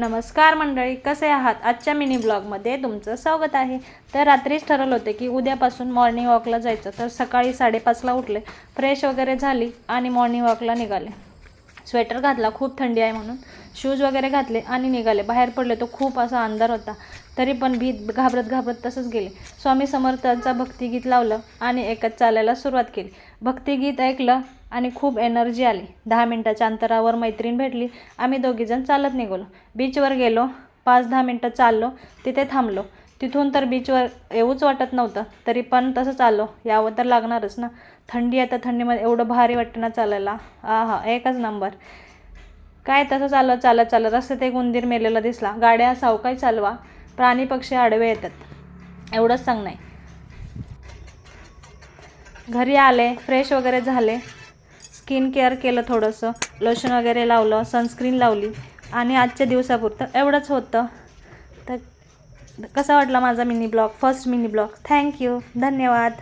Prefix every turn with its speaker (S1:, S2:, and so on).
S1: नमस्कार मंडळी, कसे आहात? आजच्या मिनी ब्लॉगमध्ये तुमचं स्वागत आहे. तर रात्रीच ठरवलं होतं की उद्यापासून मॉर्निंग वॉकला जायचं. तर सकाळी 5:30ला उठले, फ्रेश वगैरे झाली आणि मॉर्निंग वॉकला निघाले. स्वेटर घातला, खूप थंडी आहे म्हणून. शूज वगैरे घातले आणि निघाले. बाहेर पडले तो खूप असा अंधार होता, तरी पण घाबरत तसंच गेले. स्वामी समर्थांचा भक्तिगीत लावलं आणि एकच चालायला सुरुवात केली. भक्तिगीत ऐकलं आणि खूप एनर्जी आली. 10 मिनिटाच्या अंतरावर मैत्रीण भेटली. आम्ही दोघीजण चालत निघालो. बीचवर गेलो. 5-10 मिनटं चाललो, तिथे थांबलो. तिथून तर बीचवर येऊच वाटत नव्हतं, तरी पण तसं चाललो. यावं तर लागणारच ना. थंडी आहे, तर थंडीमध्ये एवढं भारी वाटतं ना चालायला. आहा, एकच नंबर. काय तसं चालत रस्त्यात एक उंदीर मेलेला दिसला. गाड्या सावकाश चालवा, प्राणी पक्षी आडवे येतात, एवढंच सांग नाही. घरी आले, फ्रेश वगैरे झाले, स्किन केअर केलं, थोडंसं लोशन वगैरे लावलं, सनस्क्रीन लावली आणि आजच्या दिवसापुरतं एवढंच होतं. तर कसा वाटला माझा mini blog, first mini blog? Thank you, धन्यवाद.